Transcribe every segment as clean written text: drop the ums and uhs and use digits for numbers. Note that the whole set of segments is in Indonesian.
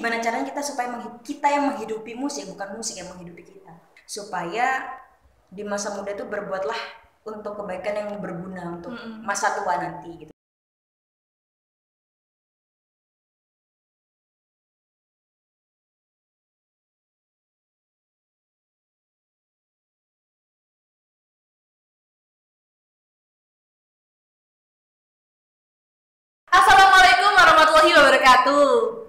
gimana caranya kita supaya kita yang menghidupi musik, bukan musik yang menghidupi kita. Supaya di masa muda itu berbuatlah untuk kebaikan yang berguna untuk masa tua nanti gitu. Assalamualaikum warahmatullahi wabarakatuh.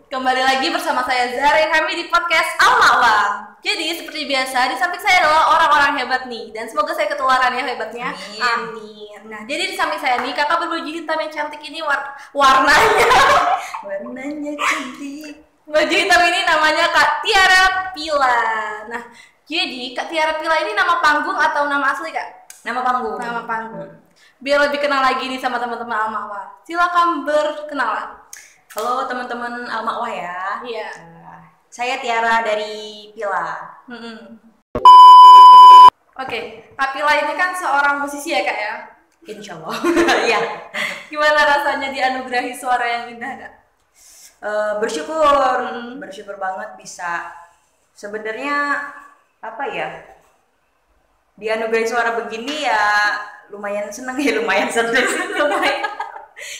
Kembali lagi bersama saya Zahra Irhami di podcast Al-Ma'wa. Jadi seperti biasa di samping saya adalah orang-orang hebat nih, dan semoga saya ketularan ya hebatnya. Amin. Nah, jadi di samping saya nih kakak berbaju hitam yang cantik ini warnanya cantik. Baju hitam ini namanya Kak Tiara Pila. Nah, jadi Kak Tiara Pila ini nama panggung atau nama asli, Kak? Nama panggung. Nama panggung. Biar lebih kenal lagi nih sama teman-teman Al-Ma'wa. Silakan berkenalan. Halo teman-teman Al-Ma'wa ya. Iya. Saya Tiara dari Pila. Oke, Kak Pila ini kan seorang musisi ya, Kak ya? Insya Allah. Iya. Gimana rasanya dianugerahi suara yang indah, Kak? Bersyukur banget bisa. Sebenarnya apa ya? Dianugerahi suara begini ya lumayan seneng lumayan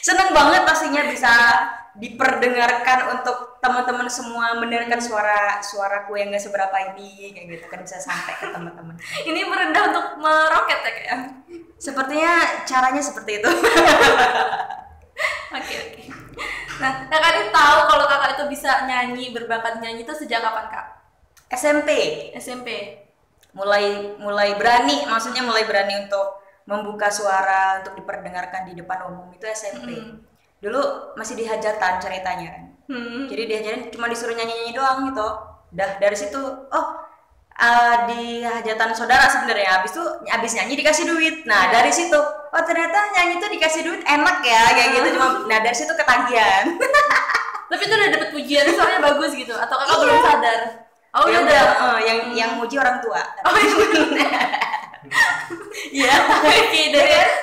seneng banget pastinya bisa diperdengarkan untuk teman-teman semua, mendengarkan suaraku yang gak seberapa ini kayak gitu kan, bisa sampai ke teman-teman. Ini merendah untuk meroket ya, Kak ya? Sepertinya caranya seperti itu. Oke. Nah, kakak ini tahu kalau kakak itu bisa nyanyi, berbakat nyanyi itu sejak kapan, Kak? SMP mulai berani, maksudnya mulai berani untuk membuka suara untuk diperdengarkan di depan umum itu SMP. Dulu masih di hajatan ceritanya kan. Jadi di hajatan cuma disuruh nyanyi-nyanyi doang gitu. Dah dari situ di hajatan saudara sebenarnya, habis nyanyi dikasih duit. Nah, dari situ ternyata nyanyi tuh dikasih duit enak ya kayak gitu. Nah, dari situ ketagihan. Tapi itu udah dapet pujian soalnya bagus gitu atau kakak belum sadar? Oh ya udah, yang muji orang tua. Oh iya. Iya, oke,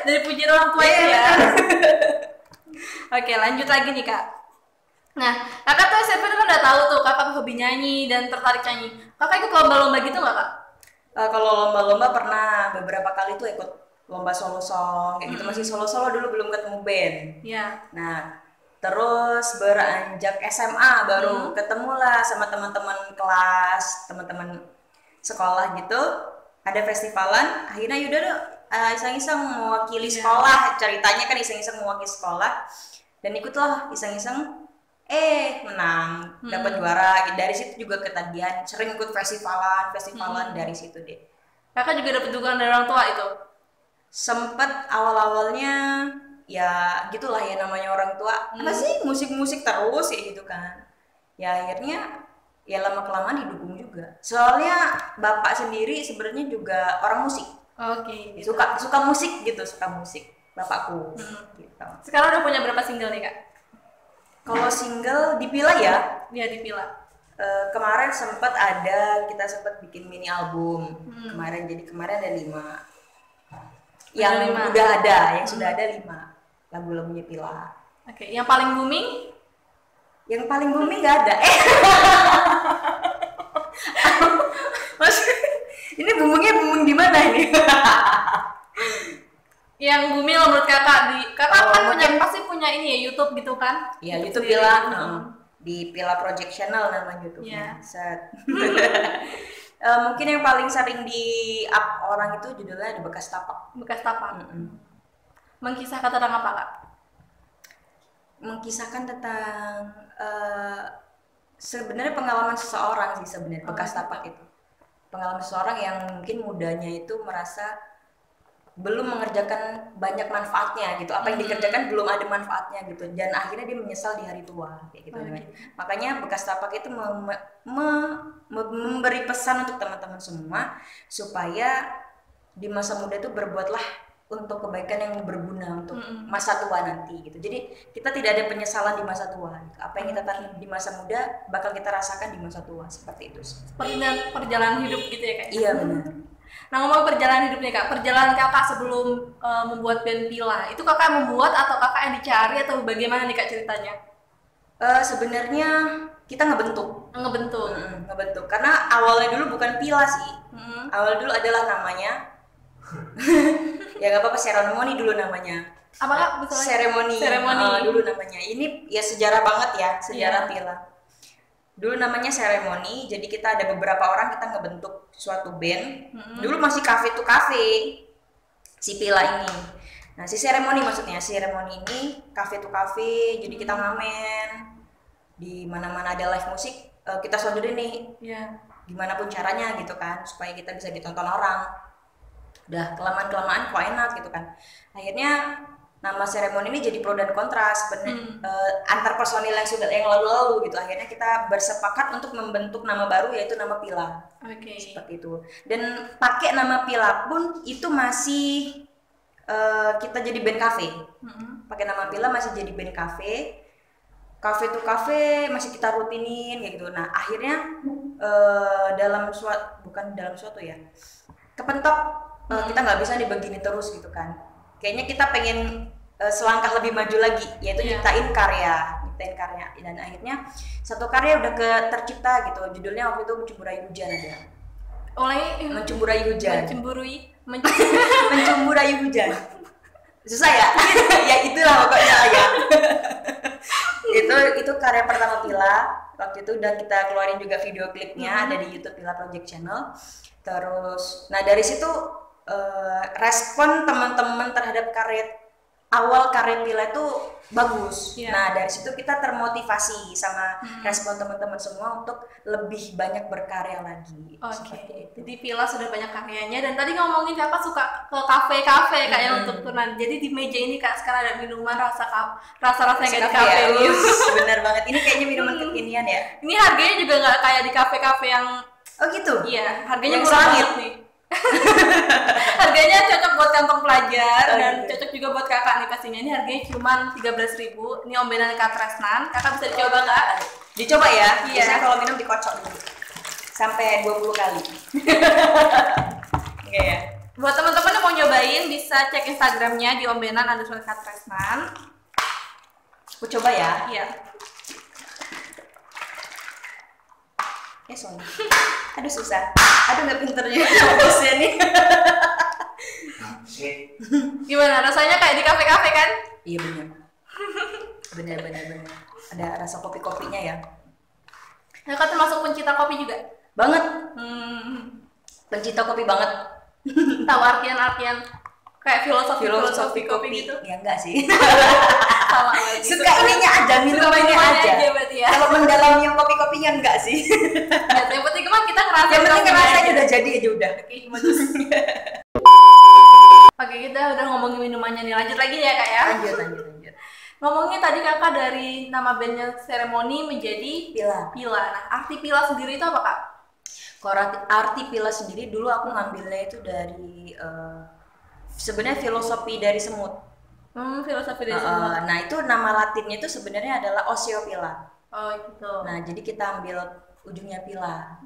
dari pujian orang tua itu ya. Oke, lanjut lagi nih, Kak. Nah, kakak tuh SMP tuh kan udah tahu tuh kakak hobi nyanyi dan tertarik nyanyi. Kakak ikut lomba-lomba gitu nggak, Kak? Kalau lomba-lomba pernah beberapa kali tuh ikut lomba solo song kayak gitu. Masih solo dulu, belum ketemu band. Iya. Nah, terus beranjak SMA baru ketemulah sama teman-teman kelas, teman-teman sekolah gitu. Ada festivalan, akhirnya yaudah dong iseng-iseng mewakili sekolah. Ceritanya kan iseng-iseng mewakili sekolah dan ikutlah iseng-iseng menang, dapat juara. Dari situ juga ketagihan, sering ikut festivalan dari situ deh. Kakak juga dapat dukungan dari orang tua itu? Sempet awal-awalnya ya gitulah ya, namanya orang tua apa sih musik-musik terus kayak gitu kan. Ya akhirnya ya lama-kelamaan didukung juga. Soalnya bapak sendiri sebenarnya juga orang musik. Oke. Gitu. Suka musik gitu, suka musik bapakku. Gitu. Sekarang udah punya berapa single nih, Kak? Kalau single dipilih ya? Iya, dipilih. Kemarin kita sempat bikin mini album. Kemarin ada 5. Yang sudah ada 5 lagu-lagunya Pila. Oke, yang paling booming? Yang paling booming nggak ada. Mas, ini booming di mana ini? Yang booming menurut kakak kan pasti punya ini ya, YouTube gitu kan? Iya, YouTube Pila. Di Pila Project Channel nama YouTube-nya. Mungkin yang paling sering di up orang itu judulnya ada Bekas Tapak. Bekas Tapak. Mengkisahkan tentang apa, Kak? Mengkisahkan tentang sebenarnya pengalaman seseorang sih sebenarnya. Bekas Tapak itu pengalaman seseorang yang mungkin mudanya itu merasa belum mengerjakan banyak manfaatnya gitu, apa yang dikerjakan belum ada manfaatnya gitu, dan akhirnya dia menyesal di hari tua kayak gitu. Makanya Bekas Tapak itu memberi pesan untuk teman-teman semua supaya di masa muda itu berbuatlah untuk kebaikan yang berguna untuk masa tua nanti gitu. Jadi kita tidak ada penyesalan di masa tua gitu. Apa yang kita tanam di masa muda bakal kita rasakan di masa tua, seperti itu. Seperti perjalanan hidup gitu ya, Kak? Iya, benar. Nah, ngomong perjalanan hidup nih, Kak, perjalanan kakak sebelum membuat band Pila, itu kakak membuat atau kakak yang dicari atau bagaimana nih, Kak, ceritanya? Sebenarnya kita ngebentuk. Ngebentuk. Karena awalnya dulu bukan Pila sih. Awal dulu adalah namanya. Ya nggak apa-apa, seremoni dulu namanya. Apa Kak? Seremoni. Dulu namanya. Ini ya sejarah banget ya, sejarah Pila. Dulu namanya seremoni, jadi kita ada beberapa orang kita ngebentuk suatu band. Dulu masih cafe to cafe si Pila ini. Nah, si seremoni maksudnya, seremoni ini cafe to cafe, jadi kita ngamen di mana-mana ada live musik, kita sodorin nih. Gimana pun caranya gitu kan, supaya kita bisa ditonton orang. Udah kelamaan kok enak gitu kan. Akhirnya nama seremoni ini jadi pro dan kontra sebenarnya antar personil yang lalu-lalu gitu. Akhirnya kita bersepakat untuk membentuk nama baru yaitu nama Pila. Seperti itu. Dan pakai nama Pila pun itu masih kita jadi band cafe. Pakai nama Pila masih jadi band cafe. Cafe to cafe masih kita rutinin kayak gitu. Nah, akhirnya bukan dalam suatu ya. Kepentok kita nggak bisa dibegini terus gitu kan. Kayaknya kita pengen selangkah lebih maju lagi, yaitu nyiptain karya. Dan akhirnya satu karya udah tercipta gitu. Judulnya waktu itu Mencemburai Hujan ada. Mencemburai Hujan. Mencemburai Hujan. Susah ya? Ya itulah pokoknya ya. itu karya pertama Pila. Waktu itu udah kita keluarin juga video klipnya, ada di YouTube Pila Project Channel. Terus, nah dari situ respon teman-teman terhadap awal karya Pila itu bagus. Nah dari situ kita termotivasi sama respon teman-teman semua untuk lebih banyak berkarya lagi. Jadi Pila sudah banyak karyanya, dan tadi ngomongin Kakak suka ke kafe-kafe kayak untuk tunan. Jadi di meja ini Kak sekarang ada minuman rasa-rasa yang kayak di kafe. Bener banget. Ini kayaknya minuman kekinian ya. Ini harganya juga nggak kayak di kafe-kafe yang. Oh gitu? Iya, harganya murah banget nih. Harganya cocok buat kantong pelajar dan cocok juga buat kakak nih pastinya. Ini harganya cuma 13.000. Ini ombenan Kak Tresnan. Kakak bisa dicoba Kak. Dicoba ya? Biasanya kalau minum dikocok dulu sampai 20 kali. Ya. Buat teman-teman yang mau nyobain bisa cek Instagramnya di ombenan_Kak Tresnan. Aku coba ya. Iya. Soalnya aduh susah, nggak pinternya bosnya nih. Gimana rasanya, kayak di kafe-kafe kan? Iya benar ada rasa kopinya ya. Kakak termasuk pencinta kopi juga? Banget. Pencinta kopi banget. Tahu artian kayak filosofi kopi gitu? Ya enggak sih. Sama suka ininya aja, minumannya aja berarti ya. Kalau mendalami kopinya enggak sih. Yang penting kan kita ngerasain. Yang penting ngerasain udah jadi aja udah. Oke, bagus. Oke, kita udah ngomongin minumannya nih. Lanjut lagi ya Kak ya. Lanjut. Ngomongin tadi Kakak dari nama bandnya Seremoni menjadi Pila. Nah, arti Pila sendiri itu apa Kak? Kalau arti Pila sendiri dulu aku ngambilnya itu dari sebenarnya filosofi dari semut. Filosofi dari semut. Nah itu nama latinnya itu sebenarnya adalah Oseopila. Oh gitu. Nah jadi kita ambil ujungnya Pila.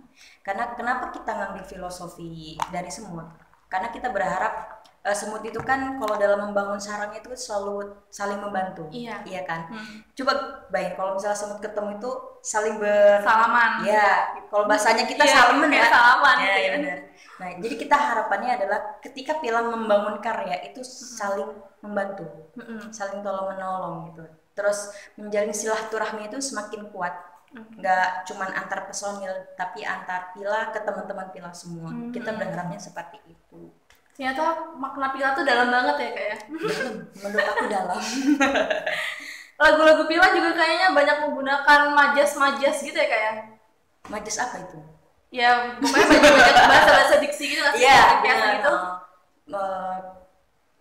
Karena kenapa kita ngambil filosofi dari semut? Karena kita berharap semut itu kan kalau dalam membangun sarangnya itu selalu saling membantu. Iya kan? Coba bayangin kalau misalnya semut ketemu itu saling salaman. Ya, kalau bahasanya kita salaman ya. Salaman. Ya benar. Nah, jadi kita harapannya adalah ketika Pila membangun karya itu saling membantu, saling tolong menolong gitu. Terus menjalin silaturahmi itu semakin kuat. Nggak cuman antar personil, tapi antar Pila ke teman-teman Pila semua. Kita berharapnya seperti itu. Ternyata makna Pila tuh dalam banget ya Kak ya? Dalam, menurut aku dalam. Lagu-lagu Pila juga kayaknya banyak menggunakan majas gitu ya Kak ya? Majas apa itu? Ya pokoknya banyak bahasa diksi gitu nggak sih? Iya, gitu.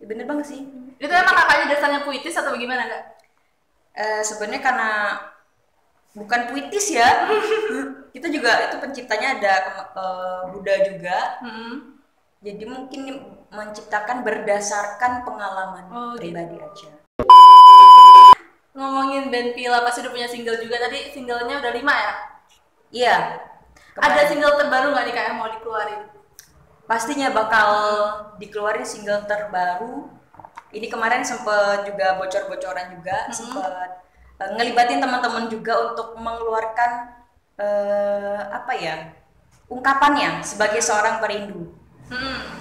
Bener banget sih. Itu emang kakaknya dasarnya puitis atau bagaimana Kak? Sebenarnya karena bukan puitis ya. Kita juga itu penciptanya ada Buddha juga. Jadi mungkin menciptakan berdasarkan pengalaman pribadi aja. Ngomongin band Pila pasti udah punya single juga. Tadi singlenya udah 5 ya? Iya. Ada single terbaru nggak nih Kak yang mau dikeluarin? Pastinya bakal dikeluarin single terbaru. Ini kemarin sempet juga bocor-bocoran juga, sempet ngelibatin teman-teman juga untuk mengeluarkan apa ya, ungkapannya sebagai seorang perindu.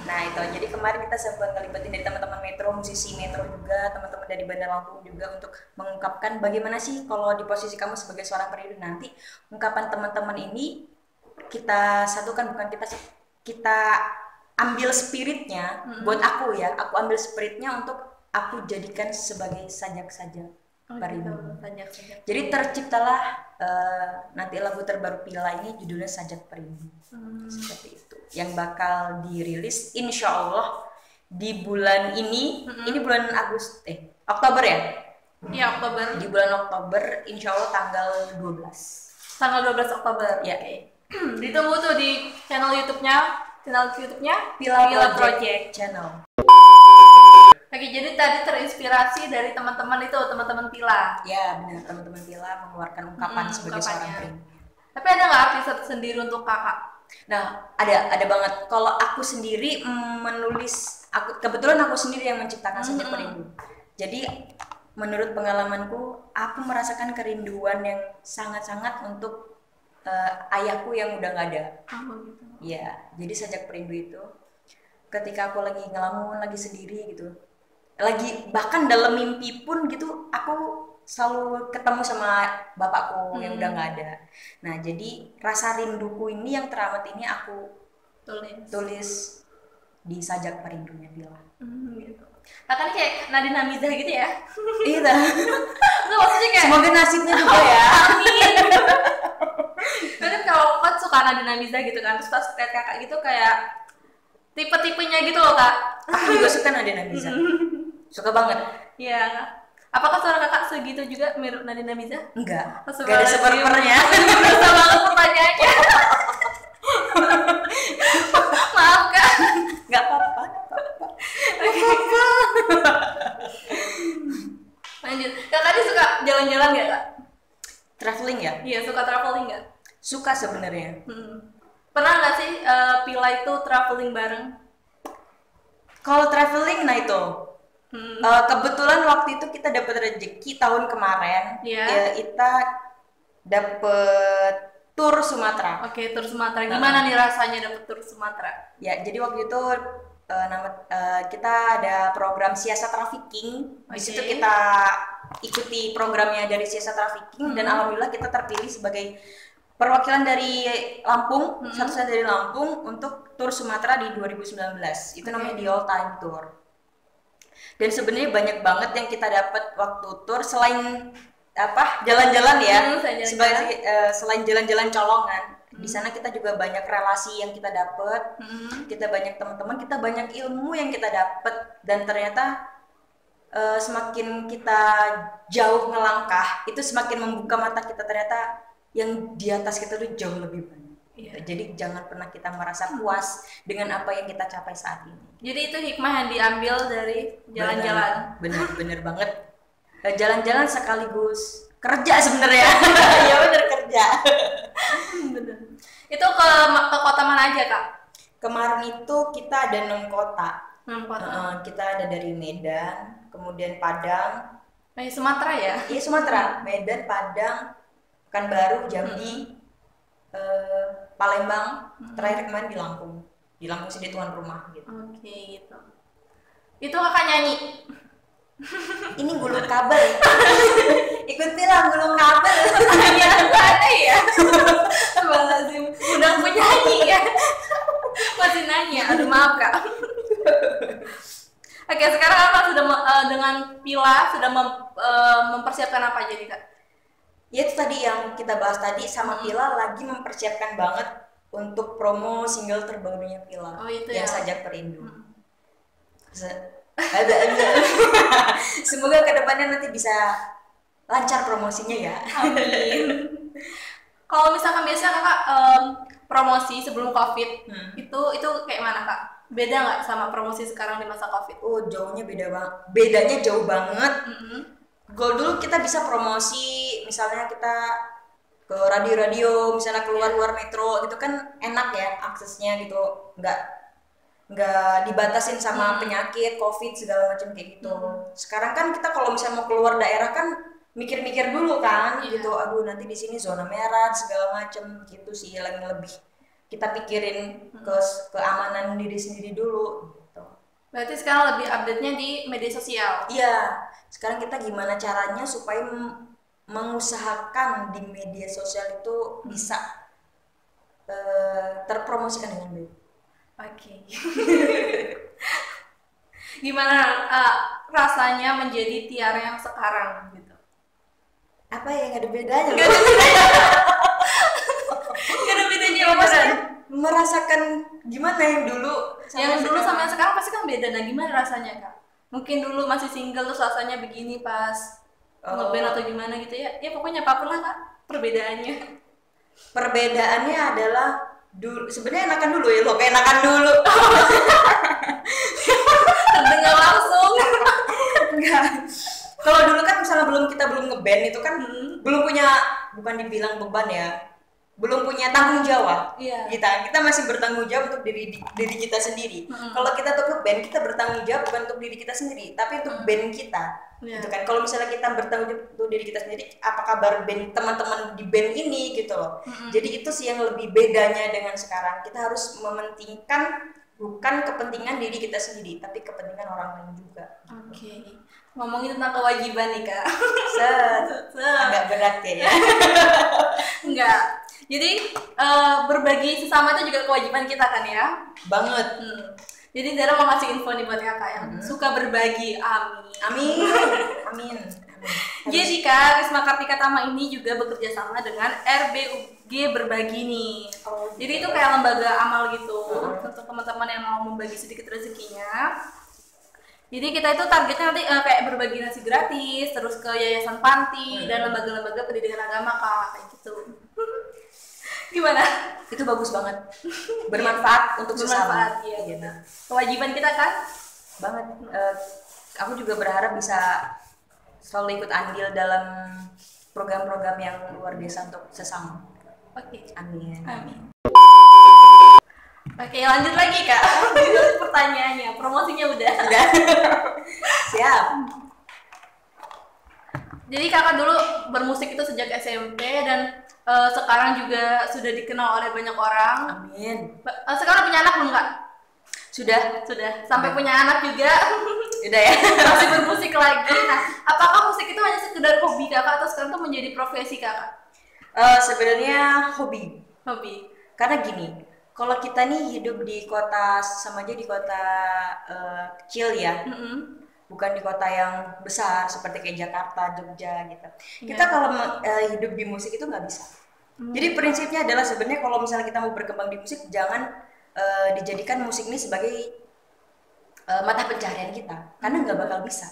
Nah itu, jadi kemarin kita sempat ngelibatin dari teman-teman Metro, musisi Metro juga, teman-teman dari Bandar Lampung juga, untuk mengungkapkan bagaimana sih kalau di posisi kamu sebagai seorang perindu. Nanti ungkapan teman-teman ini kita satukan, bukan kita ambil spiritnya. Buat aku ya, aku ambil spiritnya untuk aku jadikan sebagai sajak-sajak perindu. Jadi terciptalah nanti lagu terbaru Pila ini judulnya Sajak Perindu. Seperti itu, yang bakal dirilis insya Allah di bulan ini. Ini bulan Oktober ya? Iya, Oktober. Di bulan Oktober insya Allah tanggal 12 Oktober ya. Ditunggu tuh di channel YouTube-nya Pila Project Channel. Oke, jadi tadi terinspirasi dari teman-teman Pila. Ya benar, teman-teman Pila mengeluarkan ungkapan sebagai seorang perindu. Tapi ada nggak artis sendiri untuk kakak? Nah, ada banget. Kalau aku sendiri menulis, kebetulan aku sendiri yang menciptakan Sajak Perindu. Jadi menurut pengalamanku, aku merasakan kerinduan yang sangat-sangat untuk ayahku yang udah nggak ada. Gitu. Ya, jadi Sajak Perindu itu ketika aku lagi ngelamun, lagi sendiri gitu, lagi bahkan dalam mimpi pun gitu, aku selalu ketemu sama bapakku yang udah nggak ada. Nah, jadi rasa rinduku ini yang teramat ini aku tulis di Sajak Perindunya Pila. Gitu. Kan kayak Nadine Amizah gitu ya? Iya. Nggak, maksudnya kayak semoga nasibnya juga ya. Amin. Kan kalau kan suka Nadine Amizah gitu kan, terus pas lihat kakak gitu kayak tipe-tipenya gitu loh kak. Aku juga suka Nadine Amizah. Suka banget. Iya. Apakah suara kakak segitu juga mirip Nadine Amizah? Enggak. Gak ada seper-pernya. Susah banget pertanyaannya. Maaf kak. Gak apa-apa. Lanjut. Kakak ini suka jalan-jalan nggak kak? Traveling ya? Iya, suka traveling nggak? Suka sebenarnya. Pernah nggak sih Pila itu traveling bareng? Kalau traveling, nah itu kebetulan waktu itu kita dapat rezeki tahun kemarin. Ya, kita dapat tur Sumatera. Oke, tur Sumatera. Gimana nih rasanya dapat tur Sumatera? Ya, jadi waktu itu kita ada program Siasat Trafficking. Di situ kita ikuti programnya dari Siasat Trafficking, dan alhamdulillah kita terpilih sebagai perwakilan dari Lampung, satu-satunya dari Lampung untuk tur Sumatera di 2019. Itu namanya The All Time Tour. Dan sebenarnya banyak banget yang kita dapat waktu tur, selain jalan-jalan ya, selain jalan-jalan colongan. Di sana kita juga banyak relasi yang kita dapat, kita banyak teman-teman, kita banyak ilmu yang kita dapat, dan ternyata semakin kita jauh ngelangkah, itu semakin membuka mata kita, ternyata yang di atas kita tuh jauh lebih banyak. Jadi jangan pernah kita merasa puas dengan apa yang kita capai saat ini. Jadi itu hikmah yang diambil dari jalan-jalan. Bener banget. Jalan-jalan sekaligus kerja sebenarnya. Ya bener, kerja. Bener. Itu ke kota mana aja kak? Kemarin itu kita ada 6 kota. 6 kota. Kita ada dari Medan, kemudian Padang. Sumatera ya? Iya, Sumatera. Medan, Padang, Pekanbaru, Jambi, Palembang, terakhir kemarin di Lampung. Di Lampung sih, di tuan rumah gitu. Oke, gitu. Itu kakak nyanyi? Ini gulung kabel. Ikut bilang gulung kabel. Pertanyaan gue ada ya? Lazim. Udah penyanyi ya? Masih nanya, aduh maaf kak. Oke, sekarang apa sudah dengan Pila sudah mempersiapkan apa jadi kak? Ya itu tadi yang kita bahas tadi, sama Pila lagi mempersiapkan banget untuk promo single terbarunya Pila, yang Sajak Perindu. Semoga kedepannya nanti bisa lancar promosinya ya. Amin. Kalau misalkan biasa kakak promosi sebelum COVID, itu kayak mana kak? Beda nggak sama promosi sekarang di masa COVID? Oh, bedanya jauh banget. Kalau dulu kita bisa promosi, misalnya kita ke radio-radio, misalnya keluar luar metro gitu kan enak ya aksesnya gitu, nggak dibatasin sama penyakit COVID segala macam kayak gitu. Sekarang kan kita kalau misalnya mau keluar daerah kan mikir-mikir dulu kan Iya. gitu, aduh nanti di sini zona merah segala macem gitu sih, yang lebih kita pikirin keamanan diri sendiri dulu gitu. Berarti sekarang lebih update-nya di media sosial. Iya, sekarang kita gimana caranya supaya mengusahakan di media sosial itu bisa terpromosikan dengan baik. Oke. Gimana rasanya menjadi Tiara yang sekarang gitu? Apa ya, nggak ada bedanya Gak loh. ada bedanya. Gak ada bedanya Maksudnya beneran. merasakan gimana yang dulu Yang dulu sekarang. sama yang sekarang pasti kan beda. Nah gimana rasanya kak? Mungkin dulu masih single terus rasanya begini pas ngeband atau gimana gitu ya? Ya pokoknya apapun lah kak perbedaannya. Perbedaannya adalah dulu sebenarnya enakan dulu ya, lo kayak enakan dulu. Terdengar langsung. Enggak. Kalau dulu kan misalnya kita belum ngeband itu kan belum punya, bukan dibilang beban ya, belum punya tanggung jawab. Iya. Kita masih bertanggung jawab untuk diri kita sendiri. Kalau kita untuk ngeband, kita bertanggung jawab bukan untuk diri kita sendiri, tapi untuk band kita. Iya. Gitu kan. Kalau misalnya kita bertanggung jawab untuk diri kita sendiri, apa kabar band teman-teman di band ini gitu loh. Jadi itu sih yang lebih bedanya dengan sekarang. Kita harus mementingkan bukan kepentingan diri kita sendiri, tapi kepentingan orang lain juga. Oke. Ngomongin tentang kewajiban nih kak. Agak berat ya. Enggak. Jadi berbagi sesama itu juga kewajiban kita kan ya. Banget. Jadi Zara mau ngasih info nih buat kakak yang suka berbagi. Amin. Amin. Jadi Kak, Risma Kartika Tama ini juga bekerja sama dengan RBUG Berbagi nih. Jadi itu kayak lembaga amal gitu untuk teman-teman yang mau membagi sedikit rezekinya. Jadi kita itu targetnya nanti kayak berbagi nasi gratis, terus ke yayasan panti dan lembaga-lembaga pendidikan agama Kak, kayak gitu. Gimana? Itu bagus banget. Bermanfaat untuk sesama. Bermanfaat, iya gitu. Kewajiban kita kan? Banget. Aku juga berharap bisa selalu ikut andil dalam program-program yang luar biasa untuk sesama. Oke. Amin. Amin. Oke, lanjut lagi Kak. Itu pertanyaannya, promosinya udah. Siap. Jadi kakak dulu bermusik itu sejak SMP dan sekarang juga sudah dikenal oleh banyak orang. Amin. Sekarang punya anak belum Kak? Sudah. Sampai punya anak juga. Udah ya. Masih bermusik lagi. Nah, apakah musik itu hanya sekedar hobi kakak atau sekarang tuh menjadi profesi kakak? Sebenarnya hobi. Hobi. Karena gini, kalau kita nih hidup di kota, sama aja di kota kecil ya, bukan di kota yang besar seperti kayak Jakarta, Jogja gitu. Kita kalau hidup di musik itu nggak bisa. Jadi prinsipnya adalah sebenarnya kalau misalnya kita mau berkembang di musik, jangan dijadikan musik ini sebagai mata pencaharian kita, karena nggak bakal bisa.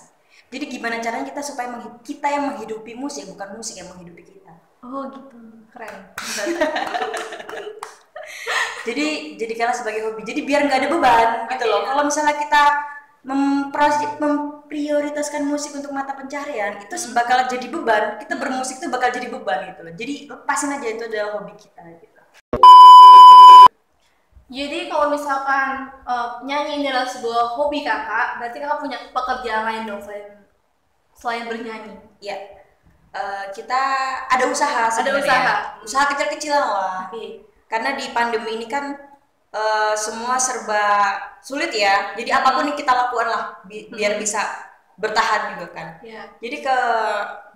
Jadi gimana caranya kita supaya kita yang menghidupi musik, bukan musik yang menghidupi kita. Oh gitu, keren. jadi karena sebagai hobi, jadi biar nggak ada beban gitu loh. Kalau misalnya kita memprioritaskan musik untuk mata pencaharian, itu bakal jadi beban. Kita bermusik itu bakal jadi beban gitu loh. Jadi lepasin aja, itu adalah hobi kita gitu. Jadi kalau misalkan nyanyi ini adalah sebuah hobi kakak, berarti kakak punya pekerjaan lain dong selain bernyanyi? Ya, kita ada usaha sebenarnya. Usaha kecil-kecilan lah. Karena di pandemi ini kan semua serba sulit ya. Jadi apapun yang kita lakukan lah biar bisa bertahan juga kan. Jadi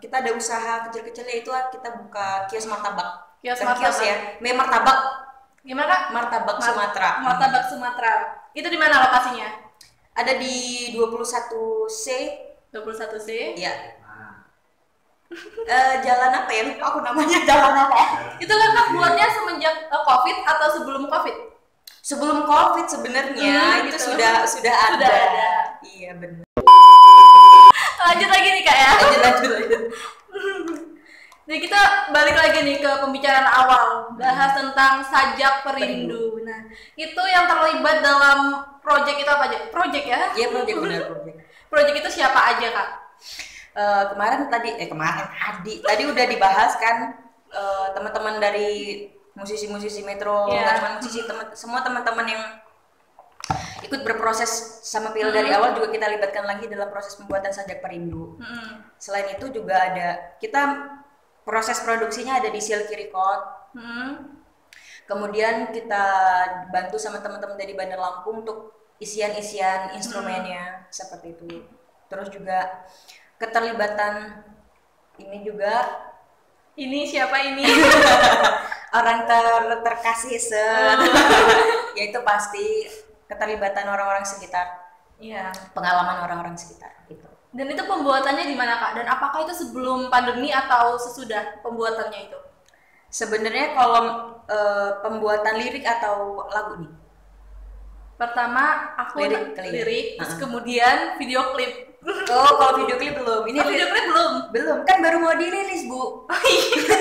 kita ada usaha kecil-kecilnya, itu kita buka kios martabak. Kios ya, martabak. Gimana Kak? Martabak Sumatera. Martabak Sumatera. Itu di mana lokasinya? Ada di 21C. 21C? Iya. Jalan apa ya? Lupa aku namanya, jalan apa? Itu kakak buatnya semenjak COVID atau sebelum COVID? Sebelum COVID sebenarnya itu gitu. sudah ada. Iya benar. Lanjut lagi nih Kak ya. Lanjut. Jadi kita balik lagi nih ke pembicaraan awal, bahas tentang Sajak Perindu. Nah, itu yang terlibat dalam project itu apa aja? Project ya? Iya, project, benar project. Project itu siapa aja Kak? Kemarin tadi udah dibahas kan, teman-teman dari musisi-musisi Metro, kan, musisi semua teman-teman ikut berproses sama Pila dari awal, juga kita libatkan lagi dalam proses pembuatan Sajak Perindu. Selain itu juga ada kita proses produksinya ada di Silky Record. Kemudian kita bantu sama teman-teman dari Bandar Lampung untuk isian-isian instrumennya seperti itu. Terus juga keterlibatan ini juga. Ini siapa ini? Orang terkasih yaitu pasti keterlibatan orang-orang sekitar. Iya. Pengalaman orang-orang sekitar gitu. Dan itu pembuatannya di mana Kak? Dan apakah itu sebelum pandemi atau sesudah pembuatannya itu? Sebenarnya kalau pembuatan lirik atau lagu nih? Pertama aku lirik, terus kemudian video klip. Oh, kalau video klip belum. Ini video klip belum? Belum, kan baru mau dirilis, Bu. Oh, iya.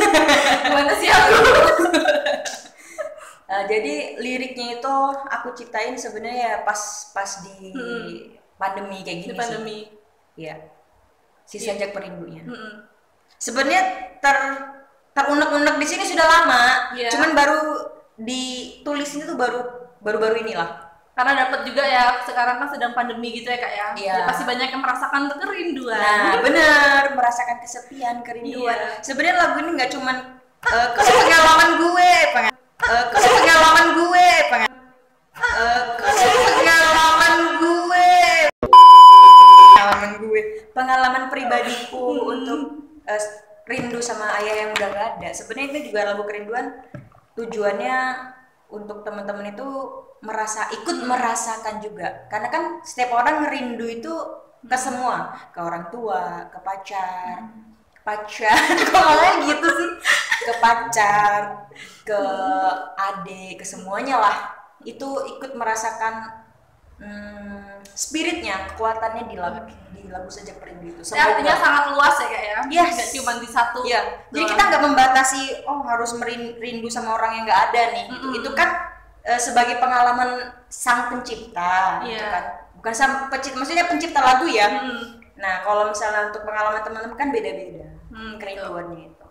Gimana sih aku? Jadi liriknya itu aku ciptain sebenarnya pas di pandemi kayak gini. Di pandemi. Iya. Si Sajak Perindunya. Sebenarnya terunek-unek di sini sudah lama. Cuman baru ditulis itu baru inilah. Karena dapat juga ya, sekarang kan sedang pandemi gitu ya Kak ya. Jadi pasti banyak yang merasakan kerinduan. Nah, benar, merasakan kesepian, kerinduan. Sebenarnya lagu ini nggak cuman pengalaman gue, pengalaman pribadiku untuk rindu sama ayah yang udah gak ada. Sebenarnya itu juga lagu kerinduan, tujuannya untuk teman-teman itu ikut merasakan juga, karena kan setiap orang rindu itu ke semua, ke orang tua, ke pacar, kok malah gitu sih, ke pacar, ke adik, ke semuanya lah, itu ikut merasakan spiritnya, kekuatannya di lagu Sajak Perindu itu. Artinya sangat luas ya Kak ya. Yes. Gak cuma di satu. Iya. Jadi kita nggak membatasi harus rindu sama orang yang nggak ada nih. Itu kan sebagai pengalaman sang pencipta, gitu kan. Bukan sang pencipta, maksudnya pencipta lagu ya. Nah, kalau misalnya untuk pengalaman teman-teman kan beda-beda kerinduannya itu.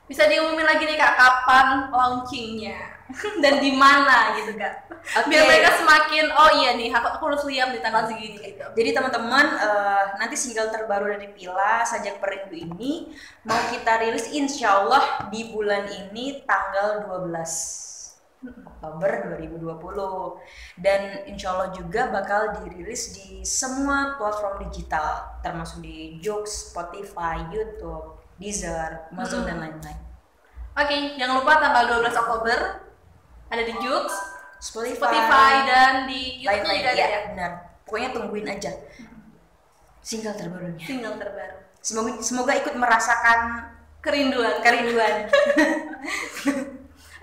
Bisa diumumin lagi nih Kak, kapan launchingnya dan di mana gitu Kak? Biar mereka semakin nih aku harus lihat di tanggal segini gitu. Jadi teman-teman, nanti single terbaru dari Pila Sajak Perindu ini mau kita rilis insya Allah di bulan ini tanggal 12 Oktober 2020, dan insya Allah juga bakal dirilis di semua platform digital termasuk di Joox, Spotify, YouTube, Deezer, Amazon dan lain-lain. Oke, jangan lupa tanggal 12 Oktober ada di Joox, Spotify dan di YouTube juga ada ya. Benar. Pokoknya tungguin aja single terbarunya. Single terbaru. Semoga ikut merasakan kerinduan.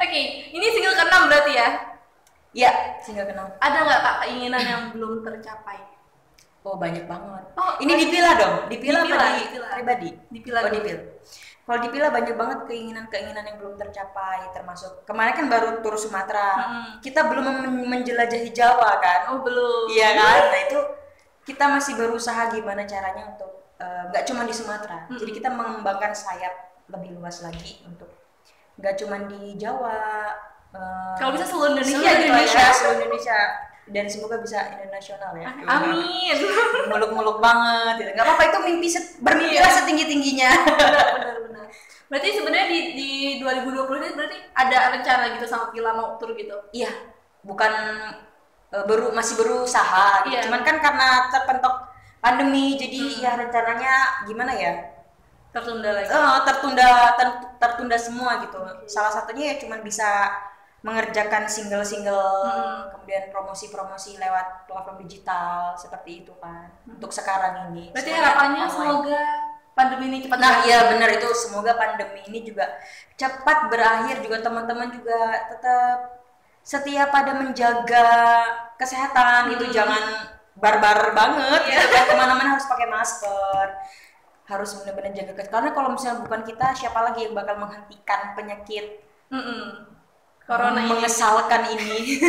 Oke, ini single ke-6 berarti ya? Iya, single ke-6. Ada nggak Kak keinginan yang belum tercapai? Oh, banyak banget. Ini dipila dong? Dipila pribadi? Dipila. Kalau dipila banyak banget keinginan-keinginan yang belum tercapai, termasuk kemarin kan baru tur Sumatera. Kita belum menjelajahi Jawa kan? Oh, belum. Iya kan? Nah, itu kita masih berusaha gimana caranya untuk nggak cuma di Sumatera. Jadi kita mengembangkan sayap lebih luas lagi untuk nggak cuma di Jawa, kalau bisa seluruh Indonesia, seluruh Indonesia, dan semoga bisa internasional ya. Amin. Muluk-muluk banget, gitu. Nggak apa-apa, itu mimpi bermimpilah setinggi-tingginya. Benar. Berarti sebenarnya di 2020 ini berarti ada rencana gitu sama Pila mau tur gitu? Iya, bukan masih berusaha. Gitu. Cuman kan karena terpentok pandemi, jadi ya rencananya gimana ya? Tertunda lagi. Tertunda semua gitu. Salah satunya ya cuman bisa mengerjakan single-single, kemudian promosi-promosi lewat platform digital seperti itu kan. Untuk sekarang ini. Berarti harapannya semoga pandemi ini cepat berakhir. Nah, iya benar itu, semoga pandemi ini juga cepat berakhir, juga teman-teman juga tetap setia pada menjaga kesehatan gitu, jangan barbar banget gitu kan, kemana-mana harus pakai masker. Harus benar-benar jaga karena kalau misalnya bukan kita, siapa lagi yang bakal menghentikan penyakit corona mengesalkan ini?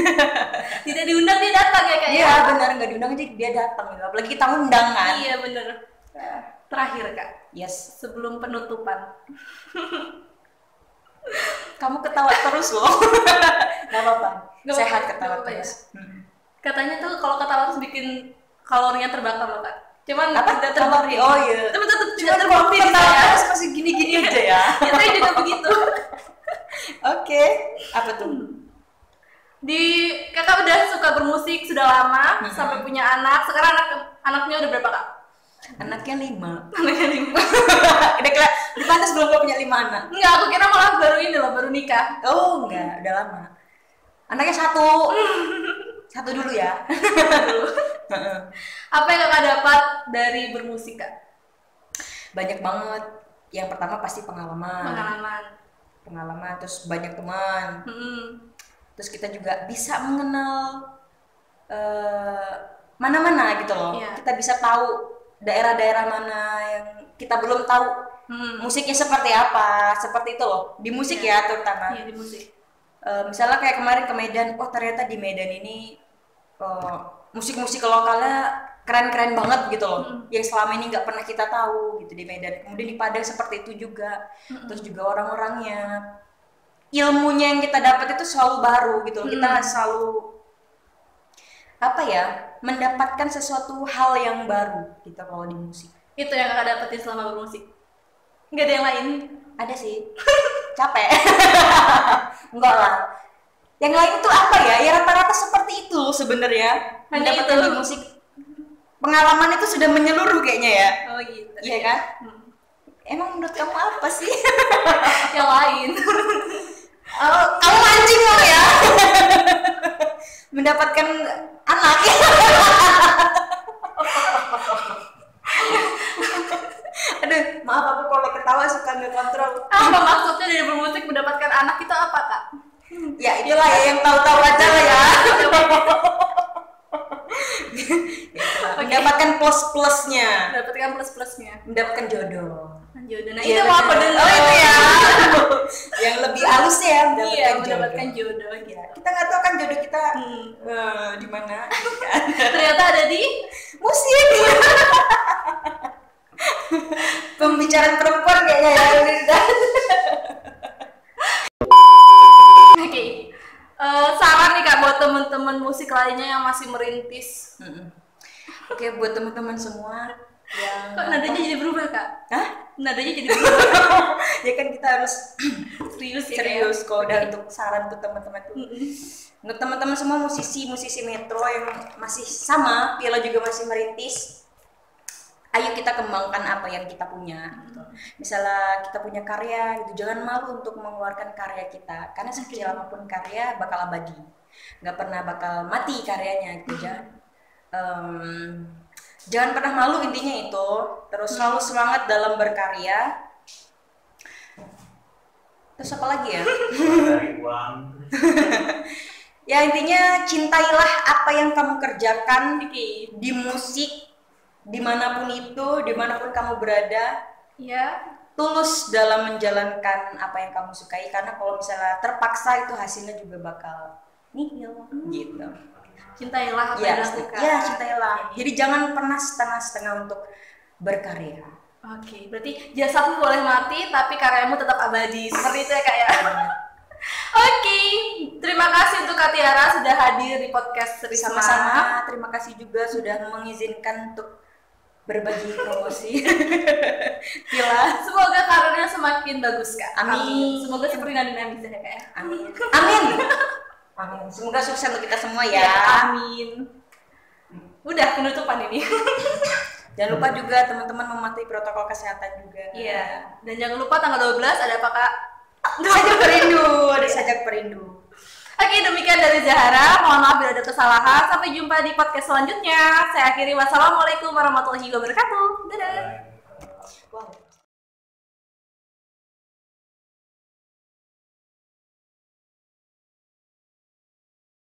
Tidak diundang dia datang ya Kak? Iya benar, nggak diundang aja dia datang gitu. Apalagi kita undang kan? Iya benar. Terakhir Kak, yes, sebelum penutupan. Kamu ketawa terus loh. Gak apa-apa, sehat ketawa terus. Katanya tuh kalau ketawa harus bikin kalorinya terbakar loh kak. Cuman Apa? tidak terbukti. Oh iya. Tapi tetap Cuma tidak terbukti di ketawa saya. terus masih gini-gini aja ya. Ya, saya juga begitu. Oke, apa tuh? Kakak udah suka bermusik sudah lama, sampai punya anak. Sekarang anaknya udah berapa kak? Anaknya 5. Anaknya 5. Udah pantas belum gua punya 5 anak. Enggak, aku kira malah baru ini loh, baru nikah. Oh enggak, udah lama. Anaknya 1. 1 dulu ya. Apa yang kakak dapat dari bermusik kak? Banyak banget. Yang pertama pasti pengalaman, terus banyak teman. Terus kita juga bisa mengenal mana-mana gitu loh. Iya. Kita bisa tahu daerah-daerah mana yang kita belum tahu musiknya seperti apa, seperti itu loh. Di musik ya terutama. Iya, di musik. Misalnya kayak kemarin ke Medan, oh ternyata di Medan ini musik-musik lokalnya keren-keren banget gitu loh. Yang selama ini nggak pernah kita tahu gitu di Medan. Kemudian di Padang seperti itu juga. Terus juga orang-orangnya, ilmunya yang kita dapat itu selalu baru gitu loh. Kita selalu mendapatkan sesuatu hal yang baru gitu kalau di musik. Itu yang kakak dapetin selama bermusik? Nggak ada yang lain? Ada sih. Capek. Enggak lah. Yang lain tuh apa ya? Ya rata-rata seperti itu sebenarnya. Hanya Mendapatkan itu? di musik. Pengalaman itu sudah menyeluruh kayaknya ya. Oh gitu. Iya kan? Emang menurut kamu apa sih? Yang lain. Oh, kamu mancing loh ya. Mendapatkan anak. Aduh, maaf aku kalau ketawa suka nggak kontrol. Apa maksudnya dari bermusik mendapatkan anak itu apa kak? Ya itulah ya yang tahu-tahu aja lah ya. Mendapatkan plus-plusnya. Mendapatkan plus-plusnya. Mendapatkan jodoh. Jodoh. Nah Iya, itu mau apa betul. dulu? Oh itu ya. Yang lebih halus ya mendapatkan Iya, jodoh. mendapatkan jodoh. Gitu. Kita nggak tahu kan jodoh kita di mana. Ternyata ada di Musik. Pembicaraan perempuan kayaknya ya. Oke. Saran nih kak buat temen-temen musik lainnya yang masih merintis. Oke, buat teman-teman semua yang Kok nadanya jadi berubah kak? Hah? Nadanya jadi berubah. Ya kan kita harus Serius ya? serius kalau udah untuk saran tuh teman-teman tuh. Untuk teman-teman semua musisi Metro yang masih sama, Piala juga masih merintis. Ayo kita kembangkan apa yang kita punya. Gitu. Misalnya kita punya karya, gitu, jangan malu untuk mengeluarkan karya kita. Karena sekecil apapun karya bakal abadi, nggak pernah bakal mati karyanya. Gitu, jangan pernah malu intinya itu. Terus selalu semangat dalam berkarya. Terus apa lagi ya? Ya intinya cintailah apa yang kamu kerjakan di musik. Dimanapun itu, dimanapun kamu berada, Iya. tulus dalam menjalankan apa yang kamu sukai. Karena kalau misalnya terpaksa itu hasilnya juga bakal nihil, gitu. Cintailah apa Ya, yang dilakukan. ya cintailah. Jadi jangan pernah setengah-setengah untuk berkarya. Oke, berarti jasadmu boleh mati tapi karyamu tetap abadi. Seperti itu ya kak ya. Oke, terima kasih untuk Kak Tiara sudah hadir di podcast Risma. Sama-sama. Terima kasih juga sudah mengizinkan untuk berbagi promosi. Gila. Semoga karirnya semakin bagus kak. Amin. Semoga seperti Nadine Amizah ya kak ya. Amin. Amin. Amin. Semoga sukses untuk kita semua ya. Amin. Udah penutupan ini. Jangan lupa juga teman-teman mematuhi protokol kesehatan juga. Iya. Dan jangan lupa tanggal 12 ada apa kak? Sajak perindu, ada sajak perindu. Oke, demikian dari Zahara. Mohon maaf bila ada kesalahan. Sampai jumpa di podcast selanjutnya. Saya akhiri. Wassalamualaikum warahmatullahi wabarakatuh. Dadah. Wow.